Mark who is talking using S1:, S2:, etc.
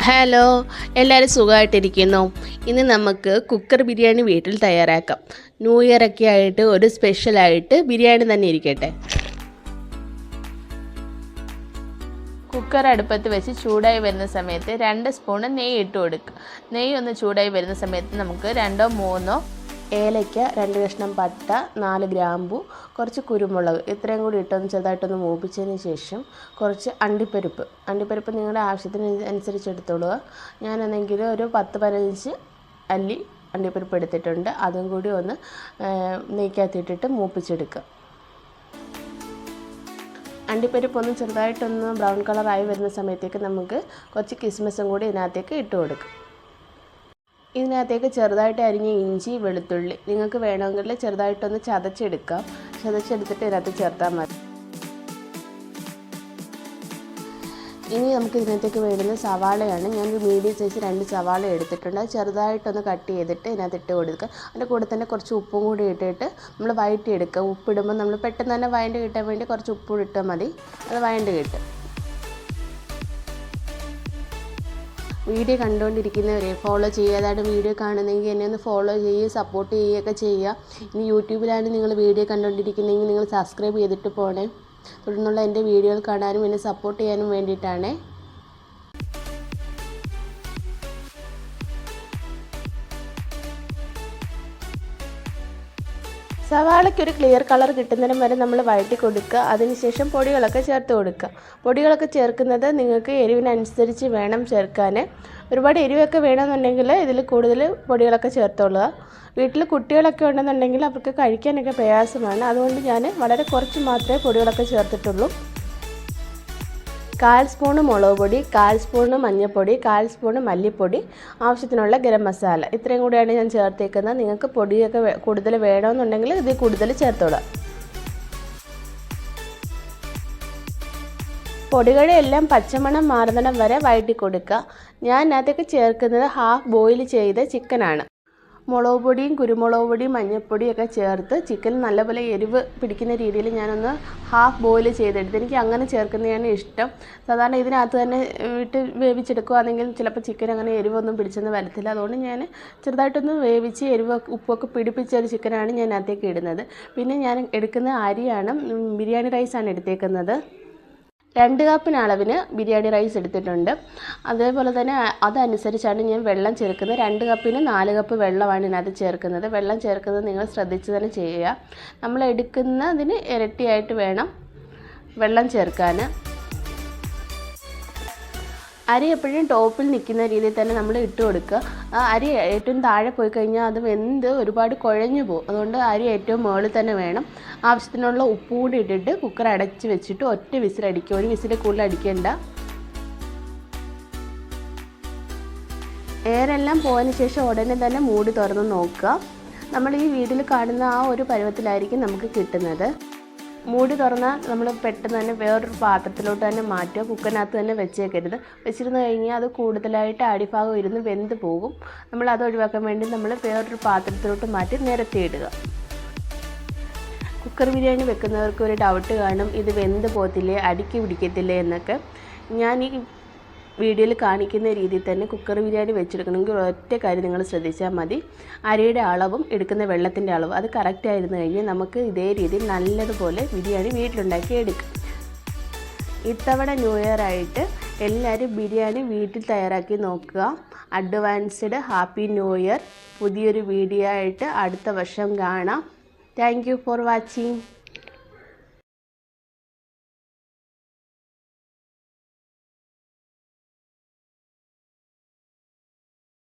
S1: Hello, എല്ലാവരും സുഖമായിട്ടിരിക്കുന്നു. ഇന്ന് നമുക്ക് കുക്കർ ബിരിയാണി വീട്ടിൽ തയ്യാറാക്കാം. ന്യൂ ഇയർ ഒക്കെ ആയിട്ട് ഒരു സ്പെഷ്യലായിട്ട് ബിരിയാണി തന്നെ ഇരിക്കട്ടെ. കുക്കർ അടുപ്പത്ത് വെച്ച് ചൂടായി വരുന്ന സമയത്ത് 2 സ്പൂണ് നെയ്യ് ഇട്ട് കൊടുക്കുക. നെയ്യ് ഒന്ന് ചൂടായി വരുന്ന സമയത്ത് നമുക്ക് 2-3 ഏലയ്ക്ക, 2 കഷ്ണം പട്ട, 4 ഗ്രാമ്പു, കുറച്ച് കുരുമുളക് ഇത്രയും കൂടി ഇട്ടൊന്ന് ചെറുതായിട്ടൊന്ന് മൂപ്പിച്ചതിന് ശേഷം കുറച്ച് അണ്ടിപ്പരിപ്പ് നിങ്ങളുടെ ആവശ്യത്തിന് അനുസരിച്ച് എടുത്തോളുക. ഞാനാണെങ്കിൽ ഒരു 10-15 അല്ലി അണ്ടിപ്പരിപ്പ് എടുത്തിട്ടുണ്ട്. അതും കൂടി ഒന്ന് നെയ്ക്കകത്തിട്ടിട്ട് മൂപ്പിച്ചെടുക്കുക. അണ്ടിപ്പരിപ്പ് ഒന്ന് ചെറുതായിട്ടൊന്ന് ബ്രൗൺ കളറായി വരുന്ന സമയത്തേക്ക് നമുക്ക് കുറച്ച് കിസ്മിസും കൂടി ഇതിനകത്തേക്ക് ഇട്ട് കൊടുക്കും. ഇതിനകത്തേക്ക് ചെറുതായിട്ട് അരിഞ്ഞ ഇഞ്ചി, വെളുത്തുള്ളി നിങ്ങൾക്ക് വേണമെങ്കിൽ ചെറുതായിട്ടൊന്ന് ചതച്ചെടുത്തിട്ട് ഇതിനകത്ത് ചേർത്താൽ മതി. ഇനി നമുക്ക് ഇതിനകത്തേക്ക് വേണ്ടുന്ന സവാളയാണ്. ഞാനൊരു മീഡിയം സൈസ് 2 സവാള എടുത്തിട്ടുണ്ട്. അത് ചെറുതായിട്ടൊന്ന് കട്ട് ചെയ്തിട്ട് ഇതിനകത്ത് ഇട്ട് കൊടുക്കുക. അതിൻ്റെ കൂടെ തന്നെ കുറച്ച് ഉപ്പും കൂടി ഇട്ടിട്ട് നമ്മൾ വഴറ്റിയെടുക്കുക. ഉപ്പിടുമ്പോൾ നമ്മൾ പെട്ടെന്ന് തന്നെ വഴണ്ട് കിട്ടാൻ വേണ്ടി കുറച്ച് ഉപ്പ് ഇട്ടാൽ മതി. അത് വഴണ്ട് കിട്ടും. വീഡിയോ കണ്ടുകൊണ്ടിരിക്കുന്നവരെ ഫോളോ ചെയ്യാതാണ് വീഡിയോ കാണുന്നതെങ്കിൽ എന്നെ ഒന്ന് ഫോളോ ചെയ്യുക, സപ്പോർട്ട് ചെയ്യുകയൊക്കെ ചെയ്യുക. ഇനി യൂട്യൂബിലാണ് നിങ്ങൾ വീഡിയോ കണ്ടുകൊണ്ടിരിക്കുന്നതെങ്കിൽ നിങ്ങൾ സബ്സ്ക്രൈബ് ചെയ്തിട്ട് പോകണേ. തുടർന്നുള്ള എൻ്റെ വീഡിയോകൾ കാണാനും എന്നെ സപ്പോർട്ട് ചെയ്യാനും വേണ്ടിയിട്ടാണ്. സവാളയ്ക്ക് ഒരു ക്ലിയർ കളർ കിട്ടുന്നതിനും വരെ നമ്മൾ വഴറ്റി കൊടുക്കുക. അതിനുശേഷം പൊടികളൊക്കെ ചേർത്ത് കൊടുക്കുക. പൊടികളൊക്കെ ചേർക്കുന്നത് നിങ്ങൾക്ക് എരിവിനനുസരിച്ച് വേണം ചേർക്കാൻ. ഒരുപാട് എരിവൊക്കെ വേണമെന്നുണ്ടെങ്കിൽ ഇതിൽ കൂടുതൽ പൊടികളൊക്കെ ചേർത്തോളുക. വീട്ടിൽ കുട്ടികളൊക്കെ ഉണ്ടെന്നുണ്ടെങ്കിൽ അവർക്ക് കഴിക്കാനൊക്കെ പ്രയാസമാണ്. അതുകൊണ്ട് ഞാൻ വളരെ കുറച്ച് മാത്രമേ പൊടികളൊക്കെ ചേർത്തിട്ടുള്ളൂ. 1/4 സ്പൂണ് മുളക് പൊടി, 1/4 സ്പൂണ് മഞ്ഞൾപ്പൊടി, 1/4 സ്പൂണ് മല്ലിപ്പൊടി, ആവശ്യത്തിനുള്ള ഗരം മസാല ഇത്രയും കൂടിയാണ് ഞാൻ ചേർത്തേക്കുന്നത്. നിങ്ങൾക്ക് പൊടിയൊക്കെ കൂടുതൽ വേണമെന്നുണ്ടെങ്കിൽ ഇത് കൂടുതൽ ചേർത്തോളാം. പൊടികളെല്ലാം പച്ചമണം മാറുന്നിടം വരെ വഴറ്റി കൊടുക്കുക. ഞാൻ അതിനകത്തേക്ക് ചേർക്കുന്നത് ഹാഫ് ബോയിൽ ചെയ്ത ചിക്കനാണ്. മുളക് പൊടിയും കുരുമുളക് പൊടിയും മഞ്ഞൾപ്പൊടിയും ഒക്കെ ചേർത്ത് ചിക്കൻ നല്ലപോലെ എരിവ് പിടിക്കുന്ന രീതിയിൽ ഞാനൊന്ന് ഹാഫ് ബോയിൽ ചെയ്തെടുത്ത്. എനിക്ക് അങ്ങനെ ചേർക്കുന്നതാണ് ഇഷ്ടം. സാധാരണ ഇതിനകത്ത് തന്നെ ഇട്ട് വേവിച്ചെടുക്കുകയാണെങ്കിൽ ചിലപ്പോൾ ചിക്കൻ അങ്ങനെ എരിവൊന്നും പിടിച്ചെന്ന് വരത്തില്ല. അതുകൊണ്ട് ഞാൻ ചെറുതായിട്ടൊന്ന് വേവിച്ച് എരിവ് ഉപ്പൊക്കെ പിടിപ്പിച്ച ഒരു ചിക്കനാണ് ഞാൻ അതിനകത്തേക്ക് ഇടുന്നത്. പിന്നെ ഞാൻ എടുക്കുന്ന അരിയാണ് ബിരിയാണി റൈസാണ് എടുത്തേക്കുന്നത്. 2 കപ്പിന് അളവിന് ബിരിയാണി റൈസ് എടുത്തിട്ടുണ്ട്. അതേപോലെ തന്നെ അതനുസരിച്ചാണ് ഞാൻ വെള്ളം ചേർക്കുന്നത്. 2 കപ്പിന് 4 കപ്പ് വെള്ളമാണ് ഇതിനകത്ത് ചേർക്കുന്നത്. വെള്ളം ചേർക്കുന്നത് നിങ്ങൾ ശ്രദ്ധിച്ച് തന്നെ ചെയ്യുക. നമ്മൾ എടുക്കുന്നതിന് ഇരട്ടിയായിട്ട് വേണം വെള്ളം ചേർക്കാൻ. അരി എപ്പോഴും ടോപ്പിൽ നിൽക്കുന്ന രീതിയിൽ തന്നെ നമ്മൾ ഇട്ട് കൊടുക്കുക. ആ അരി ഏറ്റവും താഴെ പോയി കഴിഞ്ഞാൽ അത് വെന്ത് ഒരുപാട് കുഴഞ്ഞു പോകും. അതുകൊണ്ട് അരി ഏറ്റവും മുകളിൽ തന്നെ വേണം. ആവശ്യത്തിനുള്ള ഉപ്പ് കൂടി ഇട്ടിട്ട് കുക്കർ അടച്ച് വെച്ചിട്ട് ഒറ്റ വിസിലടിക്കുക. ഒരു വിസിൽ കൂടുതൽ അടിക്കേണ്ട. എയറെല്ലാം പോയതിന് ശേഷം ഉടനെ തന്നെ മൂടി തുറന്ന് നോക്കുക. നമ്മൾ ഈ വീട്ടിൽ കാണുന്ന ആ ഒരു പരുവത്തിലായിരിക്കും നമുക്ക് കിട്ടുന്നത്. മൂടി തുറന്നാൽ നമ്മൾ പെട്ടെന്ന് തന്നെ വേറൊരു പാത്രത്തിലോട്ട് തന്നെ മാറ്റുക. കുക്കറിനകത്ത് തന്നെ വെച്ചേക്കരുത്. വെച്ചിരുന്ന് കഴിഞ്ഞാൽ അത് കൂടുതലായിട്ട് അടിഭാഗം ഇരുന്ന് വെന്ത് പോകും. നമ്മൾ അത് ഒഴിവാക്കാൻ വേണ്ടി നമ്മൾ വേറൊരു പാത്രത്തിലോട്ട് മാറ്റി നിരത്തിയിടുക. കുക്കർ ബിരിയാണി വെക്കുന്നവർക്ക് ഒരു ഡൗട്ട് കാണും, ഇത് വെന്ത് പോകത്തില്ലേ, അടിക്ക് പിടിക്കത്തില്ലേ എന്നൊക്കെ. ഞാൻ ഈ വീഡിയോയിൽ കാണിക്കുന്ന രീതിയിൽ തന്നെ കുക്കർ ബിരിയാണി വെച്ചെടുക്കണമെങ്കിൽ ഒറ്റ കാര്യം നിങ്ങൾ ശ്രദ്ധിച്ചാൽ മതി. അരിയുടെ അളവും എടുക്കുന്ന വെള്ളത്തിൻ്റെ അളവും അത് കറക്റ്റായിരുന്നു കഴിഞ്ഞാൽ നമുക്ക് ഇതേ രീതിയിൽ നല്ലതുപോലെ ബിരിയാണി വീട്ടിലുണ്ടാക്കി എടുക്കാം. ഇത്തവണ ന്യൂ ഇയർ ആയിട്ട് എല്ലാവരും ബിരിയാണി വീട്ടിൽ തയ്യാറാക്കി നോക്കുക. Advanced happy new year. പുതിയൊരു വീഡിയോ ആയിട്ട് അടുത്ത വർഷം കാണാം. Thank you for watching.